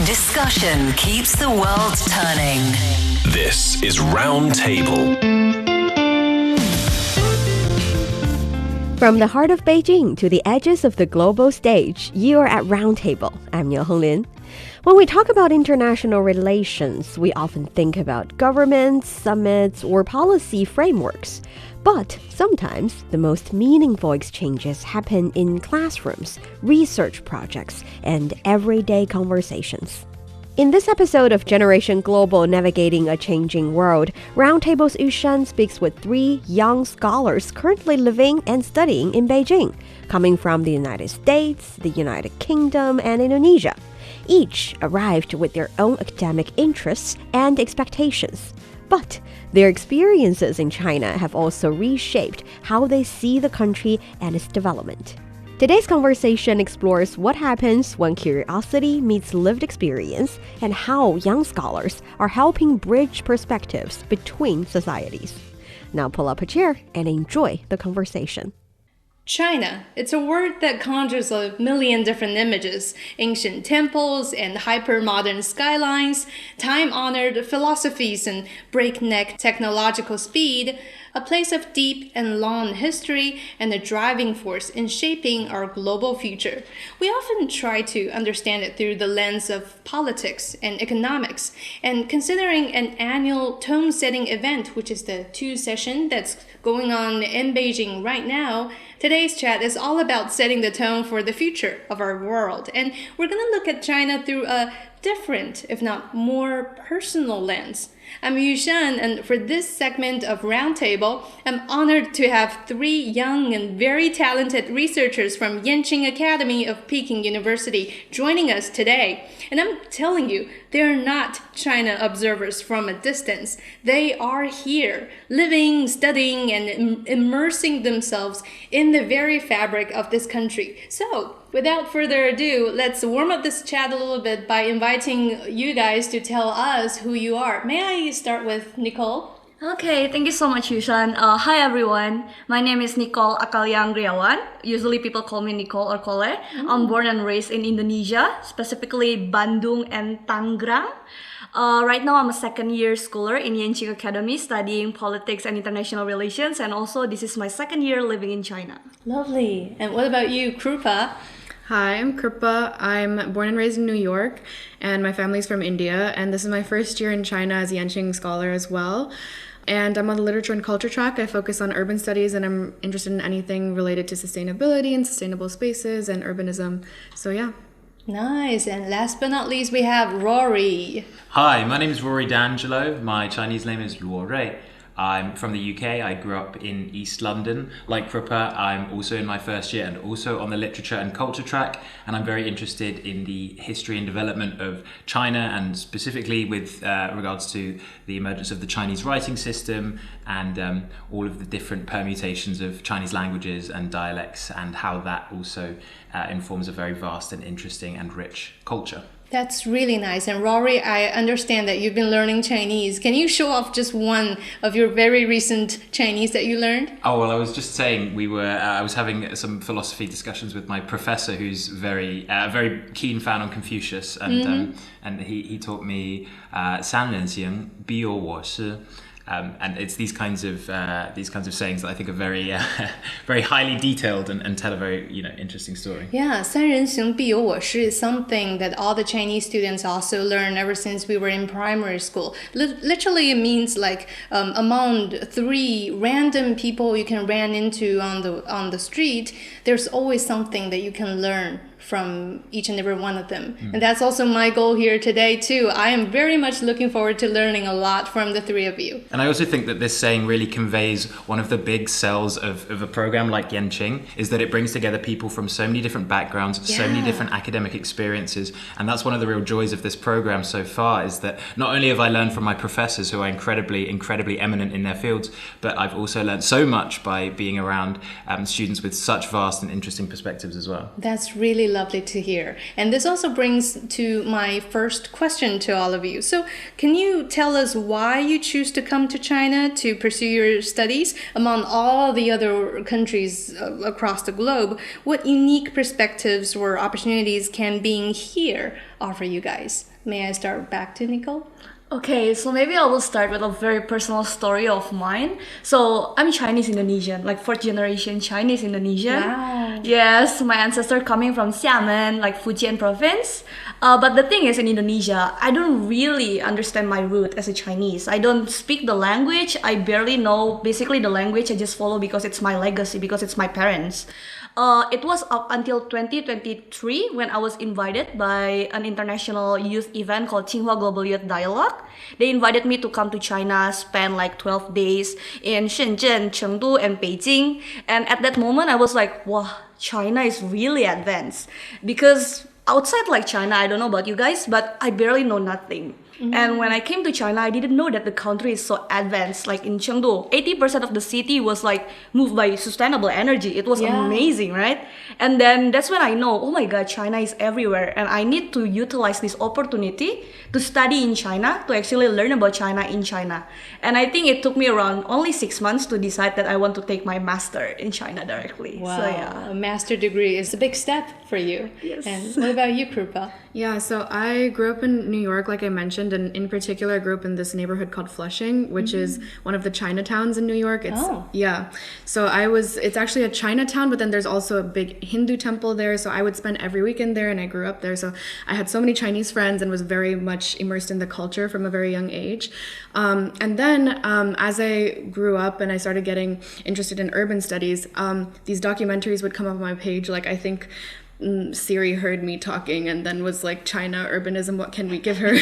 Discussion keeps the world turning. This is Roundtable. From the heart of Beijing to the edges of the global stage, you are at Roundtable. I'm Niu Honglin. When we talk about international relations, we often think about governments, summits, or policy frameworks. But sometimes the most meaningful exchanges happen in classrooms, research projects, and everyday conversations. In this episode of Generation Global Navigating a Changing World, Roundtable's Yushan speaks with 3 young scholars currently living and studying in Beijing, coming from the United States, the United Kingdom, and Indonesia. Each arrived with their own academic interests and expectations. But their experiences in China have also reshaped how they see the country and its development. Today's conversation explores what happens when curiosity meets lived experience and how young scholars are helping bridge perspectives between societies. Now pull up a chair and enjoy the conversation. China. It's a word that conjures a million different images. Ancient temples and hyper-modern skylines, time-honored philosophies and breakneck technological speed, a place of deep and long history and a driving force in shaping our global future. We often try to understand it through the lens of politics and economics, and considering an annual tone-setting event, which is the 2 session that's going on in Beijing right now, today's chat is all about setting the tone for the future of our world. And we're going to look at China through a different, if not more personal lens. I'm Yushan, and for this segment of Roundtable, I'm honored to have 3 young and very talented researchers from Yanqing Academy of Peking University joining us today. And I'm telling you, they're not China observers from a distance. They are here, living, studying, and immersing themselves in the very fabric of this country. So, without further ado, let's warm up this chat a little bit by inviting you guys to tell us who you are. May I start with Nicole? Okay, thank you so much, Yushan. Hi, everyone. My name is Nicole Akaliang Griawan. Usually people call me Nicole or Kole. I'm born and raised in Indonesia, specifically Bandung and Tangerang. Right now, I'm a second-year schooler in Yanqing Academy studying politics and international relations, and also this is my second year living in China. Lovely. And what about you, Krupa? Hi, I'm Kripa. I'm born and raised in New York, and my family's from India, and this is my first year in China as a Yanqing scholar as well. And I'm on the literature and culture track. I focus on urban studies, and I'm interested in anything related to sustainability and sustainable spaces and urbanism. So yeah. Nice. And last but not least, we have Rory. Hi, my name is Rory D'Angelo. My Chinese name is Luo Rei. I'm from the UK. I grew up in East London. Like Krupa, I'm also in my first year and also on the literature and culture track. And I'm very interested in the history and development of China, and specifically with regards to the emergence of the Chinese writing system and all of the different permutations of Chinese languages and dialects, and how that also informs a very vast and interesting and rich culture. That's really nice. And Rory, I understand that you've been learning Chinese. Can you show off just one of your very recent Chinese that you learned? Oh, well, I was just saying I was having some philosophy discussions with my professor, who's a very keen fan on Confucius, and he taught me 三人行必有我师. And it's these kinds of sayings that I think are very very highly detailed and tell a very interesting story. Yeah, 三人行必有我师 is something that all the Chinese students also learn ever since we were in primary school. Literally, it means like among 3 random people you can run into on the street, there's always something that you can learn from each and every one of them. And that's also my goal here today too. I am very much looking forward to learning a lot from the 3 of you. And I also think that this saying really conveys one of the big sells of a program like Yanqing, is that it brings together people from so many different backgrounds, so many different academic experiences. And that's one of the real joys of this program so far, is that not only have I learned from my professors, who are incredibly eminent in their fields, but I've also learned so much by being around students with such vast and interesting perspectives as well. That's really lovely to hear. And this also brings to my first question to all of you. So, can you tell us why you choose to come to China to pursue your studies among all the other countries across the globe? What unique perspectives or opportunities can being here offer you guys? May I start back to Nicole? Okay, so maybe I will start with a very personal story of mine. So I'm Chinese Indonesian, like fourth generation Chinese Indonesian. Wow. Yes, my ancestor coming from Xiamen, like Fujian province. But the thing is, in Indonesia, I don't really understand my root as a Chinese. I don't speak the language. I barely know basically the language. I just follow because it's my legacy, because it's my parents. It was up until 2023 when I was invited by an international youth event called Tsinghua Global Youth Dialogue. They invited me to come to China, spend like 12 days in Shenzhen, Chengdu, and Beijing. And at that moment, I was like, wow, China is really advanced. Because outside like China, I don't know about you guys, but I barely know nothing. And when I came to China, I didn't know that the country is so advanced. Like in Chengdu, 80% of the city was like moved by sustainable energy. It was amazing, right? And then that's when I know, oh my God, China is everywhere. And I need to utilize this opportunity to study in China, to actually learn about China in China. And I think it took me around only 6 months to decide that I want to take my master in China directly. Wow, So yeah. a master degree is a big step for you. Yes. And what about you, Krupa? Yeah, so I grew up in New York, like I mentioned, and in particular, I grew up in this neighborhood called Flushing, which is one of the Chinatowns in New York. So it's actually a Chinatown, but then there's also a big Hindu temple there. So I would spend every weekend there, and I grew up there. So I had so many Chinese friends and was very much immersed in the culture from a very young age. And then as I grew up and I started getting interested in urban studies, these documentaries would come up on my page, like I think Siri heard me talking and then was like, China, urbanism, what can we give her?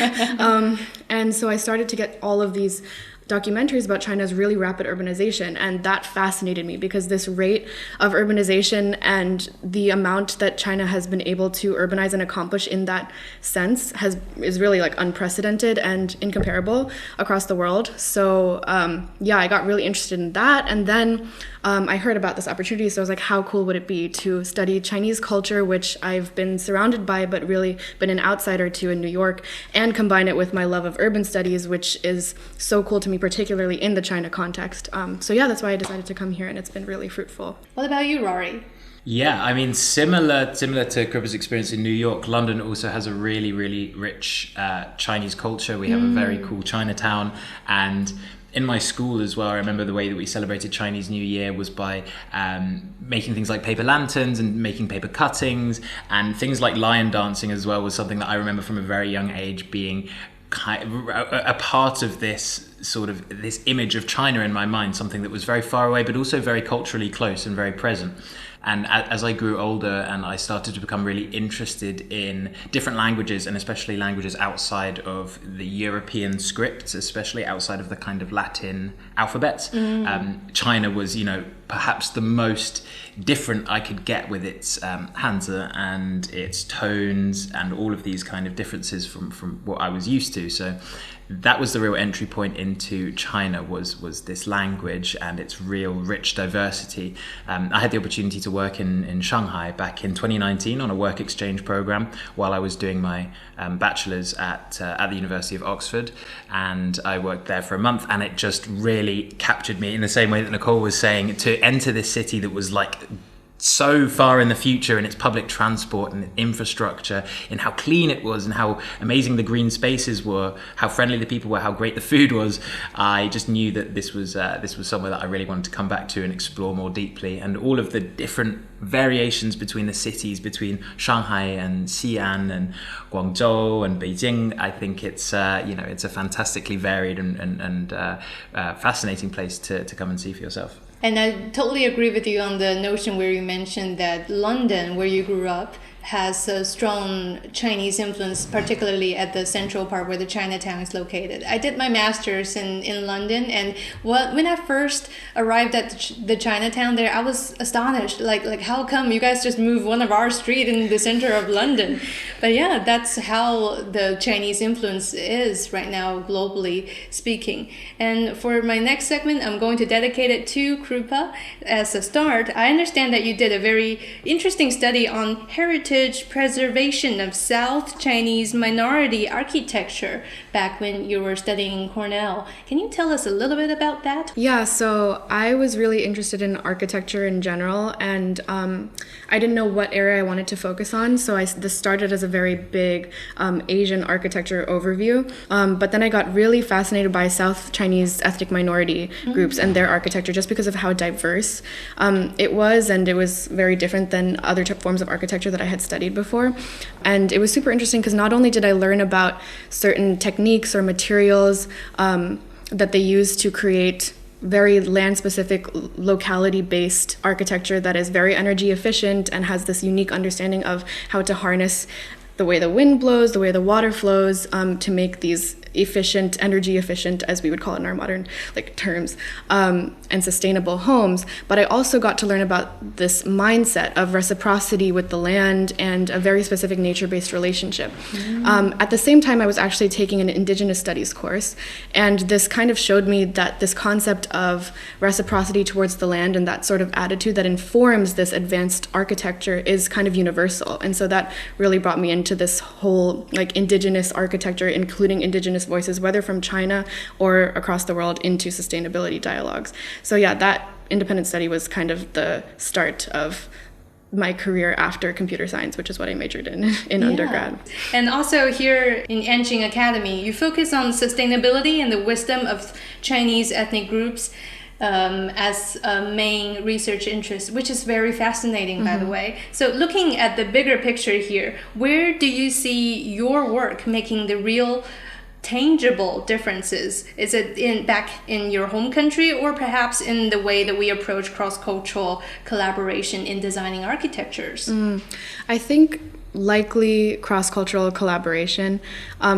And so I started to get all of these documentaries about China's really rapid urbanization, and that fascinated me because this rate of urbanization and the amount that China has been able to urbanize and accomplish in that sense is really like unprecedented and incomparable across the world. So I got really interested in that, and then I heard about this opportunity, so I was like, how cool would it be to study Chinese culture, which I've been surrounded by, but really been an outsider to in New York, and combine it with my love of urban studies, which is so cool to me, particularly in the China context. That's why I decided to come here, and it's been really fruitful. What about you, Rory? Yeah, I mean, similar to Kripa's experience in New York, London also has a really, really rich Chinese culture. We have a very cool Chinatown, and in my school as well, I remember the way that we celebrated Chinese New Year was by making things like paper lanterns and making paper cuttings, and things like lion dancing as well was something that I remember from a very young age being a part of this sort of this image of China in my mind, something that was very far away but also very culturally close and very present. And as I grew older and I started to become really interested in different languages, and especially languages outside of the European scripts, especially outside of the kind of Latin alphabets, China was, perhaps the most different I could get with its Hanzi and its tones and all of these kind of differences from what I was used to. So that was the real entry point into China, was this language and its real rich diversity. I had the opportunity to work in Shanghai back in 2019 on a work exchange program while I was doing my bachelor's at the University of Oxford, and I worked there for a month, and it just really captured me in the same way that Nicole was saying, to enter this city that was like so far in the future in its public transport and infrastructure, in how clean it was and how amazing the green spaces were, how friendly the people were, how great the food was. I just knew that this was somewhere that I really wanted to come back to and explore more deeply. And all of the different variations between the cities, between Shanghai and Xi'an and Guangzhou and Beijing, I think it's a fantastically varied and fascinating place to come and see for yourself. And I totally agree with you on the notion where you mentioned that London, where you grew up, has a strong Chinese influence, particularly at the central part where the Chinatown is located. I did my master's in London, and when I first arrived at the Chinatown there, I was astonished. Like how come you guys just moved one of our street in the center of London? But yeah, that's how the Chinese influence is right now, globally speaking. And for my next segment, I'm going to dedicate it to Krupa as a start. I understand that you did a very interesting study on heritage heritage preservation of South Chinese minority architecture back when you were studying in Cornell. Can you tell us a little bit about that? Yeah, so I was really interested in architecture in general, and I didn't know what area I wanted to focus on, so this started as a very big Asian architecture overview, but then I got really fascinated by South Chinese ethnic minority groups and their architecture just because of how diverse it was, and it was very different than other forms of architecture that I had studied before. And it was super interesting because not only did I learn about certain techniques or materials that they use to create very land-specific, locality-based architecture that is very energy efficient and has this unique understanding of how to harness the way the wind blows, the way the water flows, to make these efficient, energy efficient, as we would call it in our modern terms, and sustainable homes. But I also got to learn about this mindset of reciprocity with the land and a very specific nature-based relationship. At the same time, I was actually taking an Indigenous Studies course, and this kind of showed me that this concept of reciprocity towards the land and that sort of attitude that informs this advanced architecture is kind of universal. And so that really brought me into this whole Indigenous architecture, including Indigenous voices, whether from China or across the world, into sustainability dialogues. So yeah, that independent study was kind of the start of my career after computer science, which is what I majored in undergrad. And also here in Anqing Academy, you focus on sustainability and the wisdom of Chinese ethnic groups as a main research interest, which is very fascinating, by the way. So looking at the bigger picture here, where do you see your work making the real tangible differences? Is it back in your home country, or perhaps in the way that we approach cross-cultural collaboration in designing architectures? I think likely cross-cultural collaboration,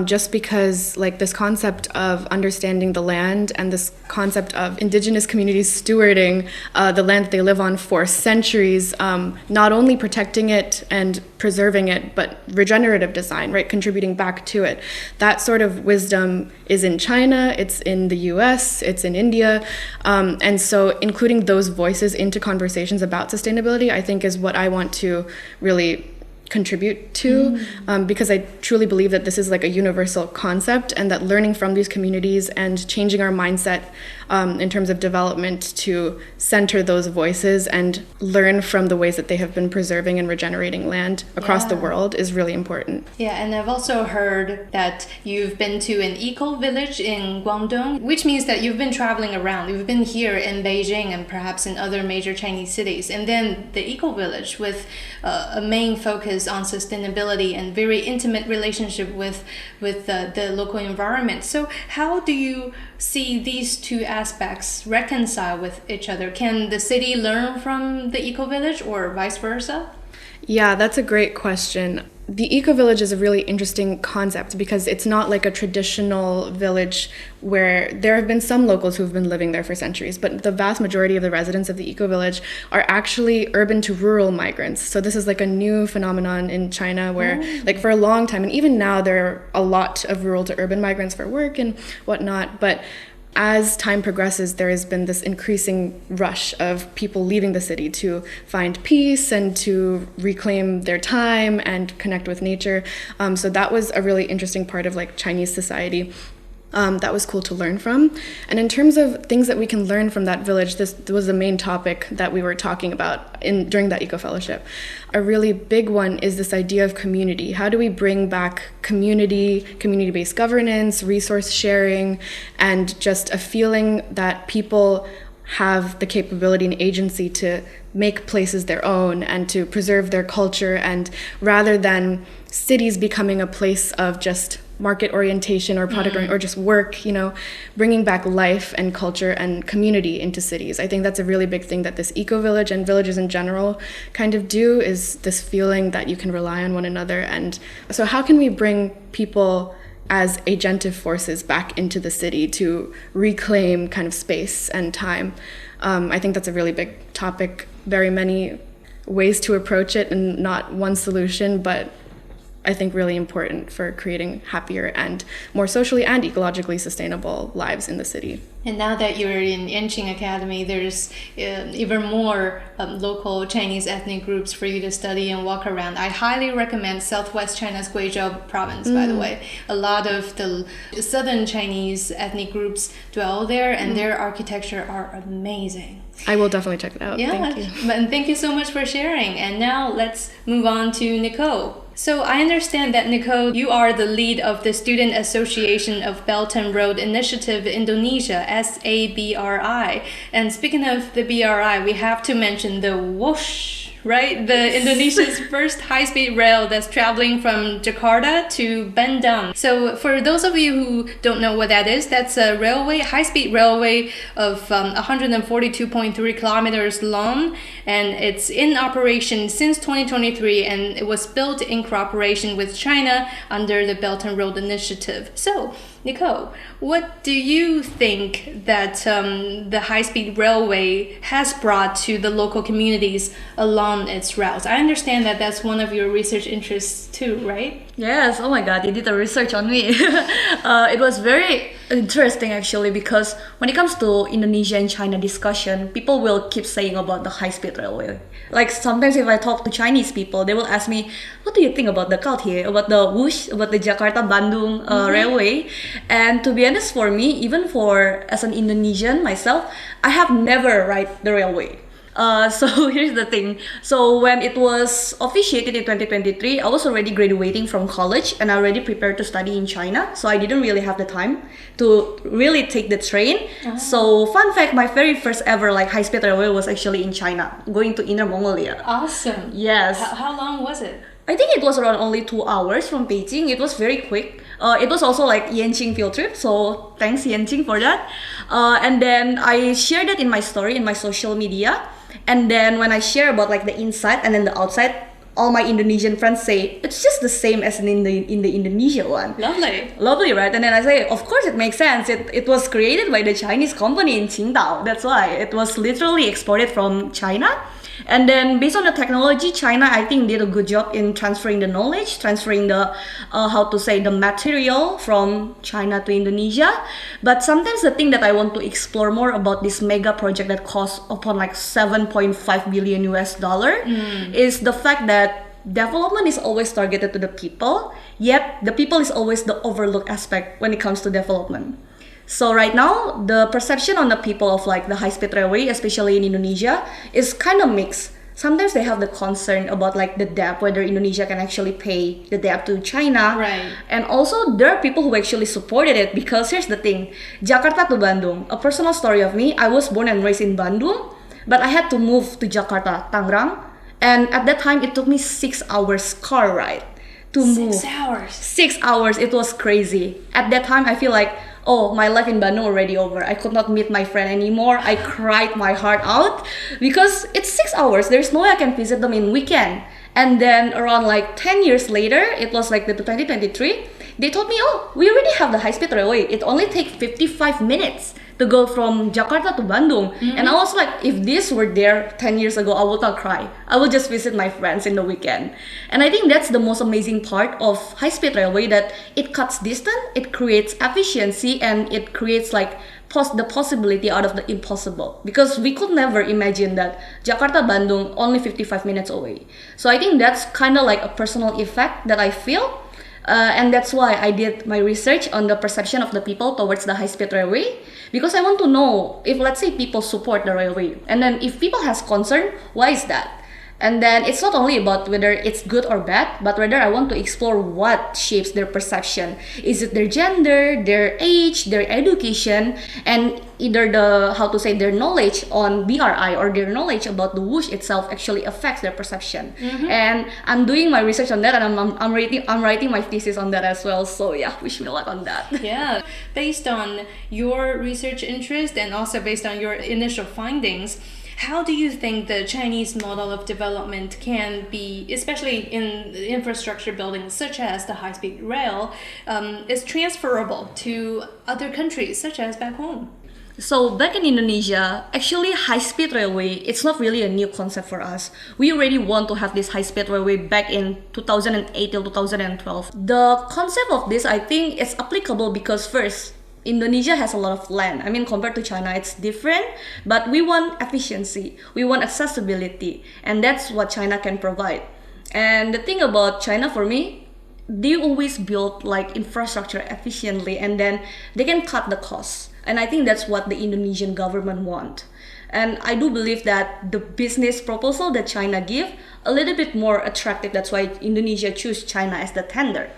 just because this concept of understanding the land and this concept of indigenous communities stewarding the land that they live on for centuries, not only protecting it and preserving it, but regenerative design, right, contributing back to it. That sort of wisdom is in China, it's in the US, it's in India, and so including those voices into conversations about sustainability, I think, is what I want to really contribute to, because I truly believe that this is a universal concept, and that learning from these communities and changing our mindset in terms of development to center those voices and learn from the ways that they have been preserving and regenerating land across the world is really important. Yeah, and I've also heard that you've been to an eco-village in Guangdong, which means that you've been traveling around. You've been here in Beijing and perhaps in other major Chinese cities. And then the eco-village with a main focus on sustainability and very intimate relationship with the local environment. So how do you see these two aspects reconcile with each other? Can the city learn from the eco-village or vice versa? Yeah, that's a great question. The eco-village is a really interesting concept because it's not like a traditional village where there have been some locals who've been living there for centuries, but the vast majority of the residents of the eco-village are actually urban to rural migrants. So this is a new phenomenon in China where for a long time, and even now, there are a lot of rural to urban migrants for work and whatnot, but as time progresses, there has been this increasing rush of people leaving the city to find peace and to reclaim their time and connect with nature. So that was a really interesting part of Chinese society. That was cool to learn from. And in terms of things that we can learn from that village, this was the main topic that we were talking about during that eco-fellowship. A really big one is this idea of community. How do we bring back community-based governance, resource sharing, and just a feeling that people have the capability and agency to make places their own and to preserve their culture, and rather than cities becoming a place of just market orientation or product or just work, bringing back life and culture and community into cities. I think that's a really big thing that this eco-village and villages in general kind of do, is this feeling that you can rely on one another. And so how can we bring people as agentive forces back into the city to reclaim kind of space and time? I think that's a really big topic, very many ways to approach it and not one solution, but I think, really important for creating happier and more socially and ecologically sustainable lives in the city. And now that you're in Yanqing Academy, there's even more local Chinese ethnic groups for you to study and walk around. I highly recommend Southwest China's Guizhou province, by the way. A lot of the southern Chinese ethnic groups dwell there, and their architecture are amazing. I will definitely check it out. Yeah, Thank you. And thank you so much for sharing. And now let's move on to Nicole. So I understand that, Nicole, you are the lead of the Student Association of Belt and Road Initiative Indonesia, SABRI. And speaking of the BRI, we have to mention the whoosh, right? The Indonesia's first high-speed rail that's traveling from Jakarta to Bandung. So for those of you who don't know what that is, that's a railway, high-speed railway of 142.3 kilometers long, and it's in operation since 2023, and it was built in cooperation with China under the Belt and Road Initiative. So, Nicole, what do you think that the high-speed railway has brought to the local communities along its routes? I understand that that's one of your research interests too, right? Yes, oh my god, you did the research on me. It was very interesting actually, because when it comes to Indonesia and China discussion, people will keep saying about the high-speed railway. Like sometimes if I talk to Chinese people, they will ask me, what do you think about the Kaltie, about the whoosh, about the Jakarta-Bandung railway? And to be honest, for me, even for as an Indonesian myself, I have never ride the railway. So here's the thing. So when it was officiated in 2023, I was already graduating from college and I already prepared to study in China. So I didn't really have the time to really take the train. So fun fact, my very first ever like high-speed railway was actually in China, going to Inner Mongolia. Awesome. Yes. How long was it? I think it was around only 2 hours from Beijing. It was very quick. It was also like Yanqing field trip, so thanks Yanqing for that. And then I shared that in my story, in my social media. And then when I share about like the inside and then the outside, all my Indonesian friends say it's just the same as in the Indonesia one. Lovely, right? And then I say, of course it makes sense. It was created by the Chinese company in Qingdao. That's why it was literally exported from China. And then based on the technology, China I think did a good job in transferring the knowledge, transferring the the material from China to Indonesia. But sometimes the thing that I want to explore more about this mega project that costs upon like 7.5 billion US dollar is the fact that development is always targeted to the people, yet the people is always the overlooked aspect when it comes to development. So right now, the perception on the people of like the high-speed railway, especially in Indonesia, is kind of mixed. Sometimes they have the concern about like the debt, whether Indonesia can actually pay the debt to China. Right. And also there are people who actually supported it, because here's the thing, Jakarta to Bandung, a personal story of me, I was born and raised in Bandung, but I had to move to Jakarta, Tangerang, and at that time it took me 6 hours car ride to move. 6 hours? 6 hours, it was crazy. At that time I feel like, oh, my life in Bandung already over. I could not meet my friend anymore. I cried my heart out because it's 6 hours. There's no way I can visit them in weekend. And then around like 10 years later, it was like the 2023, they told me, oh, we already have the high-speed railway. It only takes 55 minutes to go from Jakarta to Bandung. And I was like, if this were there 10 years ago, I would not cry. I would just visit my friends in the weekend. And I think that's the most amazing part of high-speed railway, that it cuts distance, it creates efficiency, and it creates like the possibility out of the impossible. Because we could never imagine that Jakarta-Bandung only 55 minutes away. So I think that's kind of like a personal effect that I feel. And that's why I did my research on the perception of the people towards the high-speed railway, because I want to know if, let's say, people support the railway, and then if people has concern, why is that? And then it's not only about whether it's good or bad, but rather I want to explore what shapes their perception. Is it their gender, their age, their education, and either their knowledge on BRI or their knowledge about the whoosh itself actually affects their perception. And I'm doing my research on that, and I'm writing my thesis on that as well. So yeah, wish me luck on that. Yeah, based on your research interest and also based on your initial findings, how do you think the Chinese model of development can be, especially in infrastructure buildings such as the high-speed rail, is transferable to other countries such as back home? So back in Indonesia, actually high-speed railway, it's not really a new concept for us. We already want to have this high-speed railway back in 2008 till 2012. The concept of this, I think, is applicable because first, Indonesia has a lot of land. I mean, compared to China, it's different, but we want efficiency, we want accessibility, and that's what China can provide. And the thing about China for me, they always build like infrastructure efficiently and then they can cut the costs. And I think that's what the Indonesian government want. And I do believe that the business proposal that China give a little bit more attractive. That's why Indonesia choose China as the tender.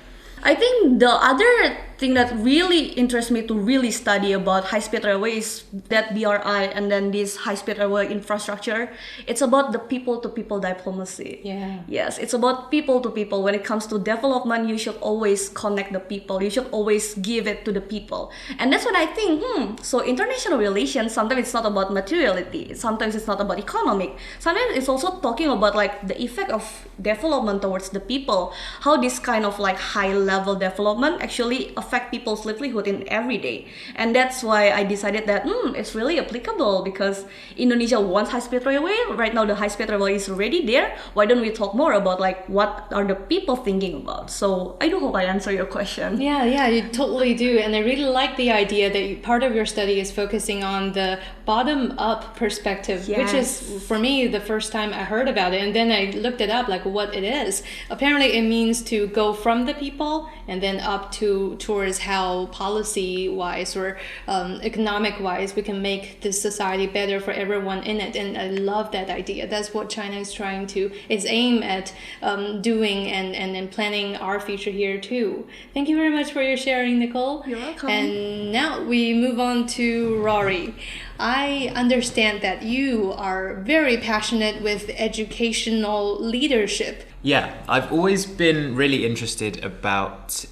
I think the other thing that really interests me to really study about high-speed railway is that BRI and then this high-speed railway infrastructure. It's about the people-to-people diplomacy. Yeah. Yes, it's about people-to-people. When it comes to development, you should always connect the people. You should always give it to the people. And that's what I think, so international relations, sometimes it's not about materiality. Sometimes it's not about economic. Sometimes it's also talking about like the effect of development towards the people. How this kind of like high-level development actually affect people's livelihood in every day. And that's why I decided that it's really applicable because Indonesia wants high-speed railway. Right now the high-speed railway is already there. Why don't we talk more about like what are the people thinking about? So I do hope I answer your question. Yeah, you totally do. And I really like the idea that part of your study is focusing on the bottom-up perspective, which is, for me, the first time I heard about it. And then I looked it up, like what it is. Apparently, it means to go from the people and then up towards how policy-wise or economic-wise we can make this society better for everyone in it. And I love that idea. That's what China is trying to, is aim at doing and planning our future here too. Thank you very much for your sharing, Nicole. You're welcome. And now we move on to Rory. I understand that you are very passionate with educational leadership. Yeah, I've always been really interested about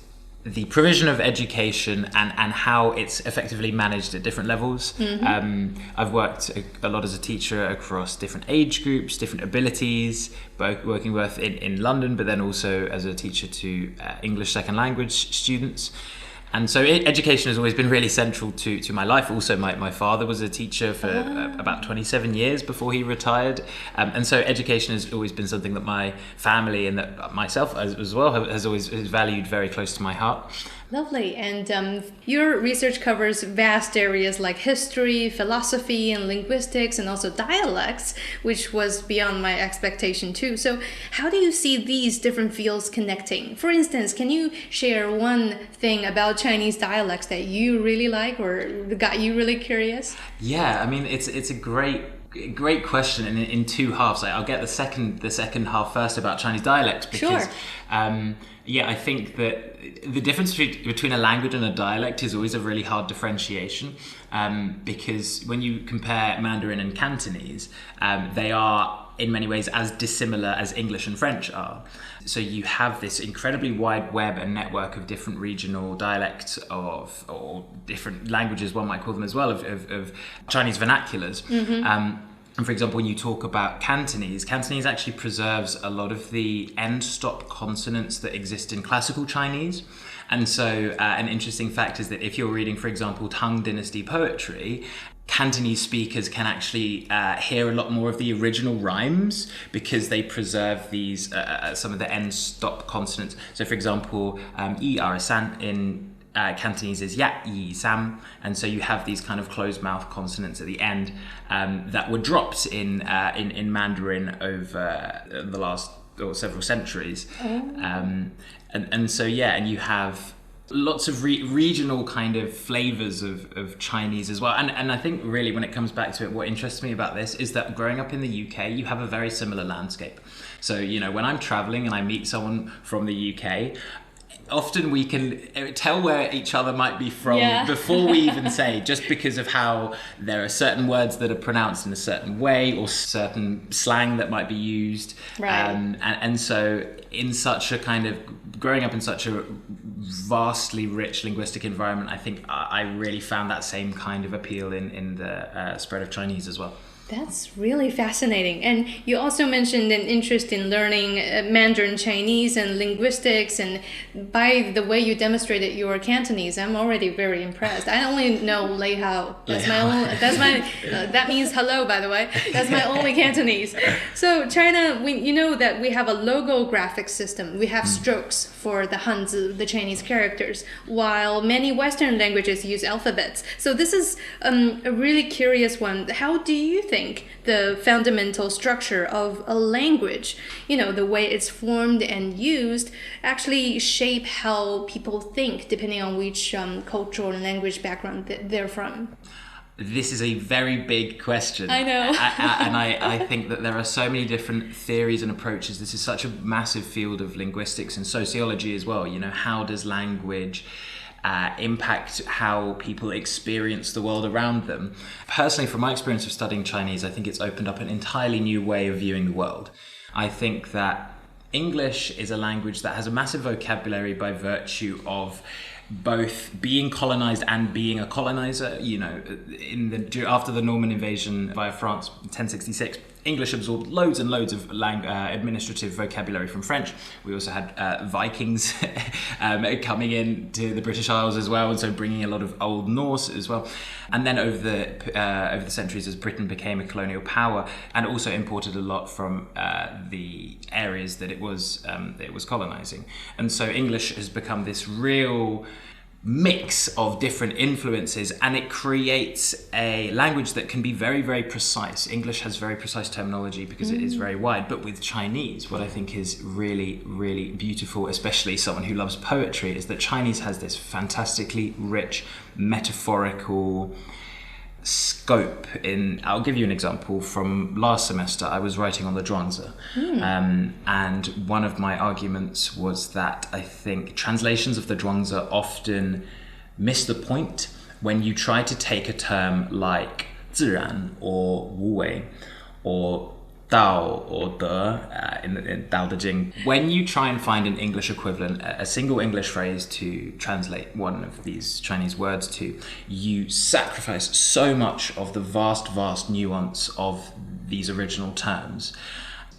the provision of education and how it's effectively managed at different levels. I've worked a lot as a teacher across different age groups, different abilities, both working both in London, but then also as a teacher to English second language students. And so education has always been really central to my life. Also, my father was a teacher for about 27 years before he retired. And so education has always been something that my family and that myself as well has always valued very close to my heart. Lovely. And your research covers vast areas like history, philosophy, and linguistics, and also dialects, which was beyond my expectation too. So how do you see these different fields connecting? For instance, can you share one thing about Chinese dialects that you really like or got you really curious? Yeah, I mean, it's a great question, and in two halves. I'll get the second half first about Chinese dialects because Sure. I think that the difference between a language and a dialect is always a really hard differentiation because when you compare Mandarin and Cantonese, they are in many ways as dissimilar as English and French are. So you have this incredibly wide web and network of different regional dialects or different languages, one might call them as well, of Chinese vernaculars. And for example, when you talk about Cantonese actually preserves a lot of the end-stop consonants that exist in classical Chinese. And so an interesting fact is that if you're reading, for example, Tang Dynasty poetry, Cantonese speakers can actually hear a lot more of the original rhymes because they preserve these some of the end-stop consonants. So for example, yi er san in Cantonese is ya yi sam, and so you have these kind of closed mouth consonants at the end that were dropped in Mandarin over the last several centuries. And so and you have lots of regional kind of flavors of Chinese as well. And I think really when it comes back to it, what interests me about this is that growing up in the UK, you have a very similar landscape. So, when I'm traveling and I meet someone from the UK, often we can tell where each other might be from before we even say, just because of how there are certain words that are pronounced in a certain way or certain slang that might be used. Right. And so in such a kind of growing up in such a vastly rich linguistic environment, I think I really found that same kind of appeal in the spread of Chinese as well. That's really fascinating. And you also mentioned an interest in learning Mandarin Chinese and linguistics. And by the way you demonstrated your Cantonese, I'm already very impressed. I only know Lei Hao. That means hello, by the way. That's my only Cantonese. So China, you know that we have a logographic system. We have strokes for the Hanzi, the Chinese characters, while many Western languages use alphabets. So this is a really curious one. How do you think the fundamental structure of a language, the way it's formed and used, actually shape how people think depending on which cultural and language background they're from? This is a very big question. I know. And I think that there are so many different theories and approaches. This is such a massive field of linguistics and sociology as well. How does language impact how people experience the world around them? Personally, from my experience of studying Chinese, I think it's opened up an entirely new way of viewing the world. I think that English is a language that has a massive vocabulary by virtue of both being colonized and being a colonizer. After the Norman invasion by France in 1066, English absorbed loads and loads of administrative vocabulary from French. We also had Vikings coming in to the British Isles as well, and so bringing a lot of Old Norse as well. And then over the centuries, as Britain became a colonial power, and also imported a lot from the areas that it was colonizing. And so English has become this real mix of different influences, and it creates a language that can be very, very precise. English has very precise terminology because it is very wide. But with Chinese, what I think is really, really beautiful, especially someone who loves poetry, is that Chinese has this fantastically rich metaphorical scope. I'll give you an example from last semester. I was writing on the Zhuangzi, and one of my arguments was that I think translations of the Zhuangzi often miss the point when you try to take a term like 自然 or 无为 or Dao or De in Dao De Jing. When you try and find an English equivalent, a single English phrase to translate one of these Chinese words to, you sacrifice so much of the vast nuance of these original terms.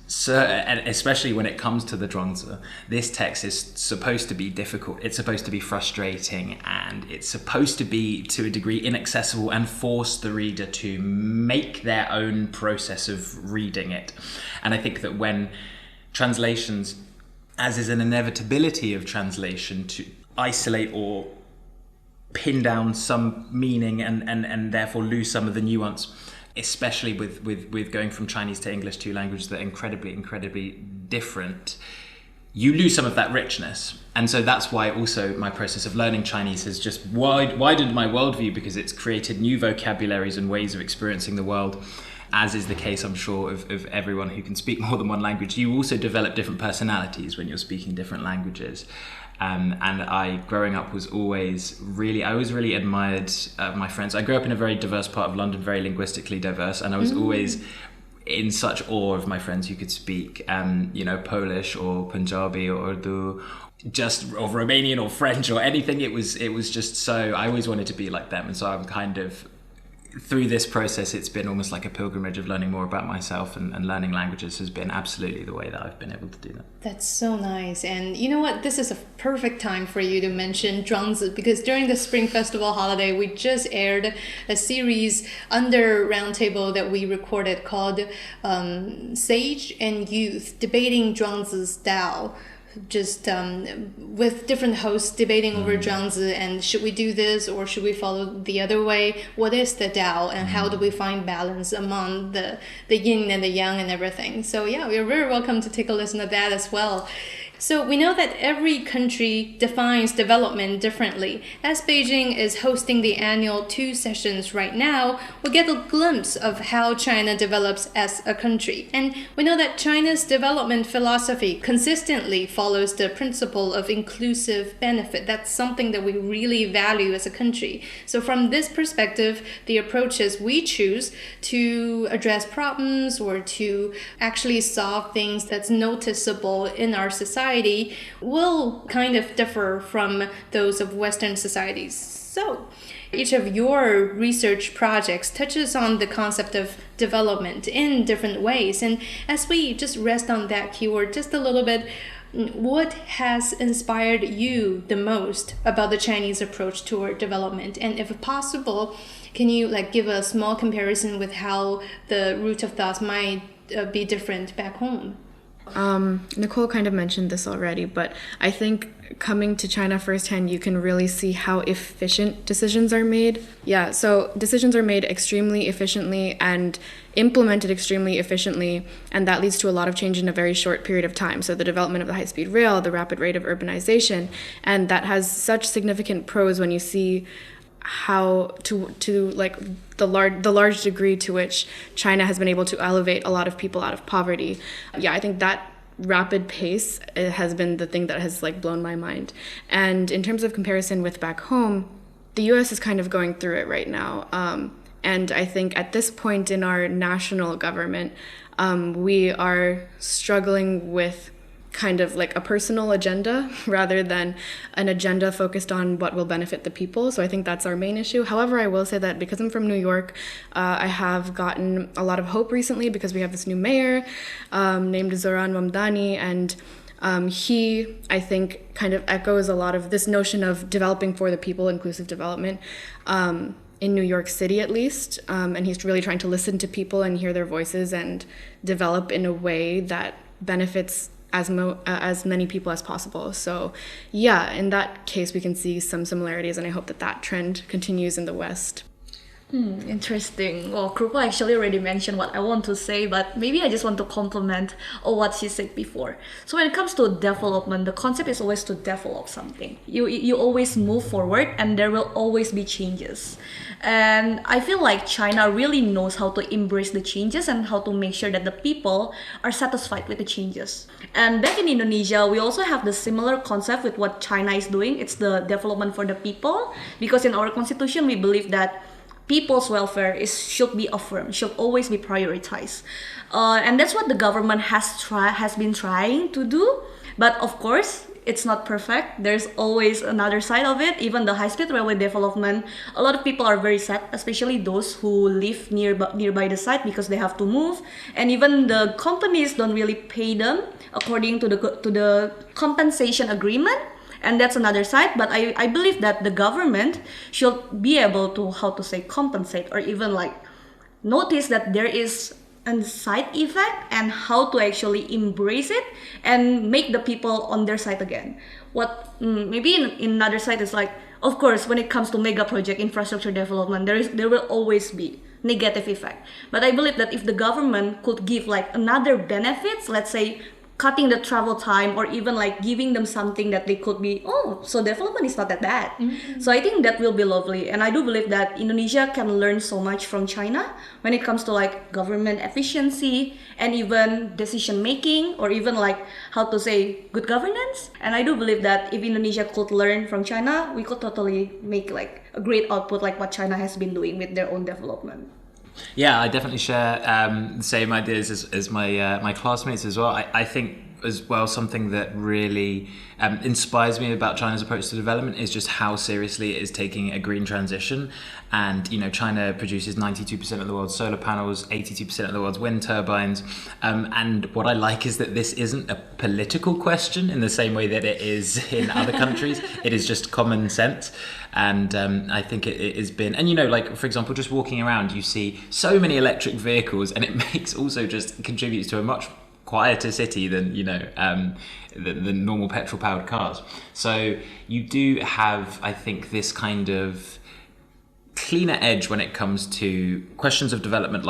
So, and especially when it comes to the Zhuangzi, this text is supposed to be difficult, it's supposed to be frustrating, and it's supposed to be, to a degree, inaccessible and force the reader to make their own process of reading it. And I think that when translations, as is an inevitability of translation, to isolate or pin down some meaning and therefore lose some of the nuance, especially with going from Chinese to English, two languages that are incredibly different, you lose some of that richness. And so that's why also my process of learning Chinese has just widened my worldview, because it's created new vocabularies and ways of experiencing the world. As is the case, I'm sure, of everyone who can speak more than one language. You also develop different personalities when you're speaking different languages. And I, growing up, I always really admired my friends. I grew up in a very diverse part of London, very linguistically diverse, and I was always in such awe of my friends who could speak, Polish or Punjabi or Urdu, or Romanian or French or anything. It was just so, I always wanted to be like them, and so I'm kind of, through this process, it's been almost like a pilgrimage of learning more about myself, and learning languages has been absolutely the way that I've been able to do that. That's so nice. And you know what? This is a perfect time for you to mention Zhuangzi, because during the Spring Festival holiday, we just aired a series under Roundtable that we recorded called Sage and Youth, Debating Zhuangzi's Tao. Just with different hosts debating over Zhuangzi and should we do this or should we follow the other way? What is the Tao, and how do we find balance among the yin and the yang and everything? So yeah, you're very welcome to take a listen to that as well. So we know that every country defines development differently. As Beijing is hosting the annual 2 sessions right now, we get a glimpse of how China develops as a country. And we know that China's development philosophy consistently follows the principle of inclusive benefit. That's something that we really value as a country. So from this perspective, the approaches we choose to address problems or to actually solve things that's noticeable in our society will kind of differ from those of Western societies. So, each of your research projects touches on the concept of development in different ways. And as we just rest on that keyword just a little bit, what has inspired you the most about the Chinese approach toward development? And if possible, can you give a small comparison with how the root of thoughts might be different back home? Nicole kind of mentioned this already, but I think coming to China firsthand, you can really see how efficient decisions are made. Yeah, so decisions are made extremely efficiently and implemented extremely efficiently, and that leads to a lot of change in a very short period of time. So the development of the high-speed rail, the rapid rate of urbanization, and that has such significant pros when you see how to the large degree to which China has been able to elevate a lot of people out of poverty. Yeah, I think that rapid pace has been the thing that has blown my mind. And in terms of comparison with back home, the US is kind of going through it right now. And I think at this point in our national government, we are struggling with kind of a personal agenda rather than an agenda focused on what will benefit the people. So I think that's our main issue. However, I will say that because I'm from New York, I have gotten a lot of hope recently because we have this new mayor named Zoran Mamdani, and he, I think, kind of echoes a lot of this notion of developing for the people, inclusive development, in New York City at least. And he's really trying to listen to people and hear their voices and develop in a way that benefits as many people as possible. So yeah, in that case, we can see some similarities, and I hope that that trend continues in the West. Interesting. Well, Krupa actually already mentioned what I want to say, but maybe I just want to complement on what she said before. So when it comes to development, the concept is always to develop something. You always move forward, and there will always be changes. And I feel like China really knows how to embrace the changes and how to make sure that the people are satisfied with the changes. And back in Indonesia, we also have the similar concept with what China is doing. It's the development for the people, because in our constitution, we believe that people's welfare should be affirmed, should always be prioritized. And that's what the government has been trying to do. But of course, it's not perfect. There's always another side of it. Even the high-speed railway development, a lot of people are very sad, especially those who live nearby the site, because they have to move. And even the companies don't really pay them according to the compensation agreement. And that's another side, but I believe that the government should be able to, compensate, or even notice that there is a side effect and how to actually embrace it and make the people on their side again. Maybe in another side is of course, when it comes to mega project infrastructure development, there will always be negative effect. But I believe that if the government could give another benefits, let's say cutting the travel time, or even giving them something that they could be, so development is not that bad. Mm-hmm. So I think that will be lovely. And I do believe that Indonesia can learn so much from China when it comes to government efficiency and even decision making, or even good governance. And I do believe that if Indonesia could learn from China, we could totally make a great output what China has been doing with their own development. Yeah, I definitely share the same ideas as my classmates as well. I think as well, something that really inspires me about China's approach to development is just how seriously it is taking a green transition. And China produces 92% of the world's solar panels, 82% of the world's wind turbines. And what I like is that this isn't a political question in the same way that it is in other countries. It is just common sense. And I think it has been, and for example, just walking around, you see so many electric vehicles, and it makes also just contributes to a much quieter city than the normal petrol powered cars. So you do have, I think, this kind of cleaner edge when it comes to questions of development,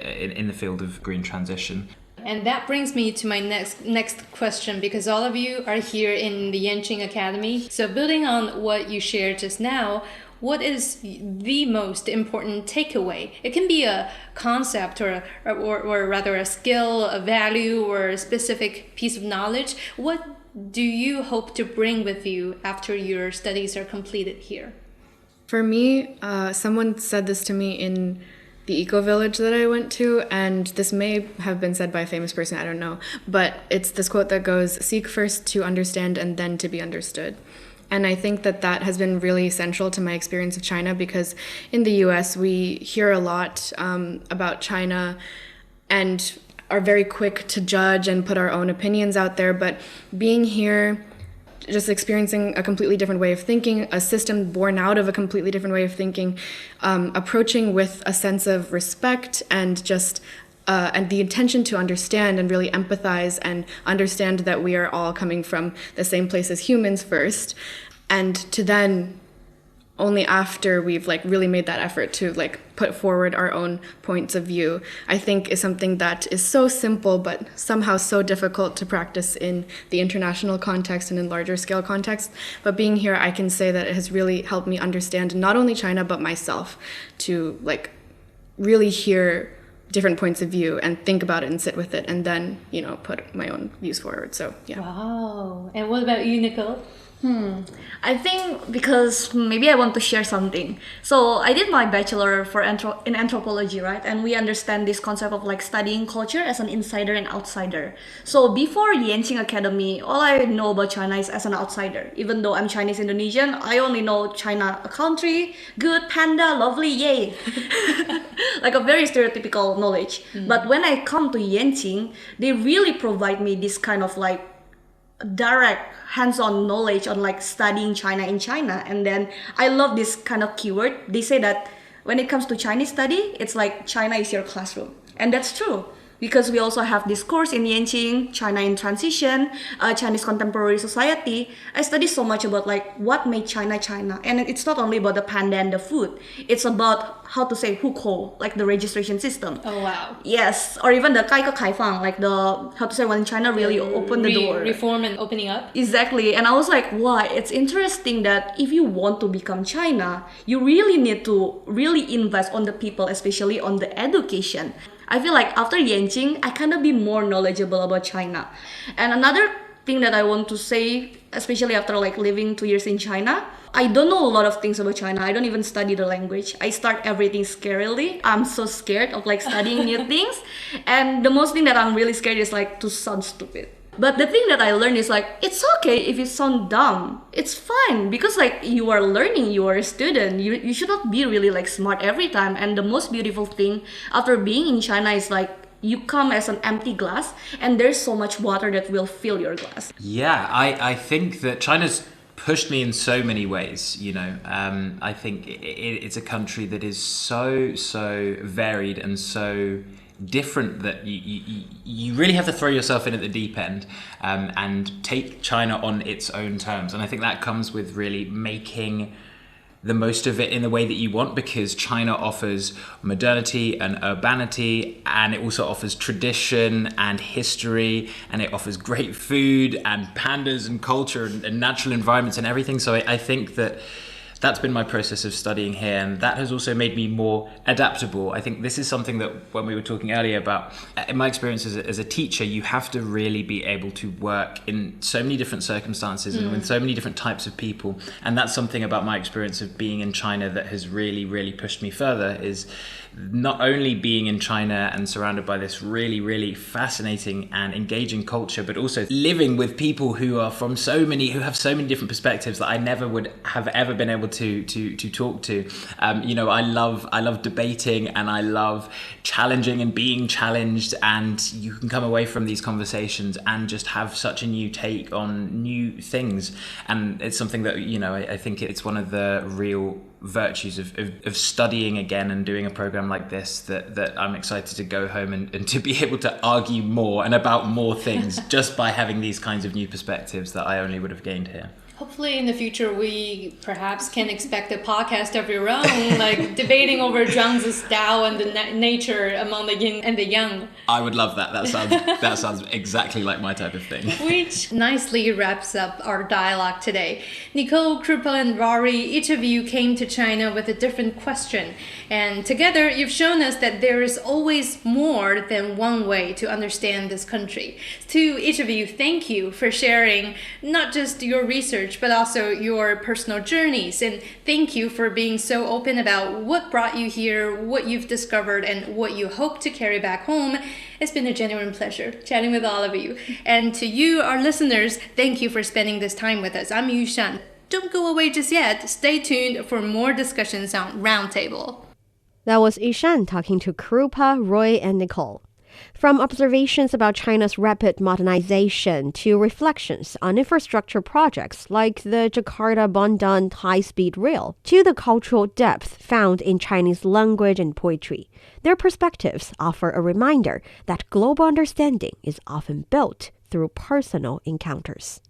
in the field of green transition. And that brings me to my next question, because all of you are here in the Yanqing Academy. So building on what you shared just now, what is the most important takeaway? It can be a concept or rather a skill, a value, or a specific piece of knowledge. What do you hope to bring with you after your studies are completed here? For me, someone said this to me in the eco-village that I went to, and this may have been said by a famous person, I don't know, but it's this quote that goes, "Seek first to understand and then to be understood." And I think that that has been really essential to my experience of China, because in the US, we hear a lot about China and are very quick to judge and put our own opinions out there. But being here, just experiencing a completely different way of thinking, a system born out of a completely different way of thinking, approaching with a sense of respect and just and the intention to understand and really empathize and understand that we are all coming from the same place as humans first, and to then only after we've like really made that effort to like put forward our own points of view, I think is something that is so simple but somehow so difficult to practice in the international context and in larger scale context. But being here, I can say that it has really helped me understand not only China but myself, to like really hear different points of view and think about it and sit with it, and then, you know, put my own views forward. So yeah. Wow. And what about you, Nicole? I think because maybe I want to share something. So I did my bachelor in anthropology, right? And we understand this concept of like studying culture as an insider and outsider. So before Yanqing Academy, all I know about China is as an outsider. Even though I'm Chinese Indonesian, I only know China a country, good, panda, lovely, yay. Like a very stereotypical knowledge. But when I come to Yanqing, they really provide me this kind of like direct hands-on knowledge on like studying China in China. And then I love this kind of keyword. They say that when it comes to Chinese study, it's like China is your classroom. And that's true, because we also have this course in Yanqing, China in Transition, Chinese Contemporary Society. I study so much about like what made China China. And it's not only about the panda and the food. It's about how to say hukou, like the registration system. Oh, wow. Yes, or even the 改革开放, like the, how to say, when China really opened the door. Reform and opening up. Exactly. And I was like, wow, it's interesting that if you want to become China, you really need to really invest on the people, especially on the education. I feel like after Yanqing, I kind of be more knowledgeable about China. And another thing that I want to say, especially after like living 2 years in China, I don't know a lot of things about China. I don't even study the language. I start everything scarily. I'm so scared of like studying new things. And the most thing that I'm really scared is like to sound stupid. But the thing that I learned is like, it's okay if you sound dumb. It's fine, because like you are learning, you are a student. You should not be really like smart every time. And the most beautiful thing after being in China is like, you come as an empty glass and there's so much water that will fill your glass. Yeah, I think that China's pushed me in so many ways, you know. I think it's a country that is so varied and so different that you really have to throw yourself in at the deep end and take China on its own terms. And I think that comes with really making the most of it in the way that you want, because China offers modernity and urbanity, and it also offers tradition and history, and it offers great food and pandas and culture and natural environments and everything. So I think that that's been my process of studying here, and that has also made me more adaptable. I think this is something that, when we were talking earlier about, in my experience as a teacher, you have to really be able to work in so many different circumstances and with so many different types of people. And that's something about my experience of being in China that has really pushed me further, is not only being in China and surrounded by this really fascinating and engaging culture, but also living with people who are who have so many different perspectives that I never would have ever been able to talk to. You know, I love debating, and I love challenging and being challenged, and you can come away from these conversations and just have such a new take on new things. And it's something that, you know, I think it's one of the real virtues of studying again and doing a program like this, that I'm excited to go home and to be able to argue more and about more things just by having these kinds of new perspectives that I only would have gained here. Hopefully in the future we perhaps can expect a podcast of your own, like debating over Zhuangzi's Tao and the nature among the yin and the yang. I would love that. That sounds exactly like my type of thing. Which nicely wraps up our dialogue today. Nicole, Krupa, and Rory, each of you came to China with a different question. And together you've shown us that there is always more than one way to understand this country. To each of you, thank you for sharing not just your research, but also your personal journeys. And thank you for being so open about what brought you here, what you've discovered, and what you hope to carry back home. It's been a genuine pleasure chatting with all of you. And to you, our listeners, thank you for spending this time with us. I'm Yushan. don't go away just yet. Stay tuned for more discussions on Roundtable. That was Yushan talking to Krupa, Roy, and Nicole. From observations about China's rapid modernization to reflections on infrastructure projects like the Jakarta-Bandung high-speed rail to the cultural depth found in Chinese language and poetry, their perspectives offer a reminder that global understanding is often built through personal encounters.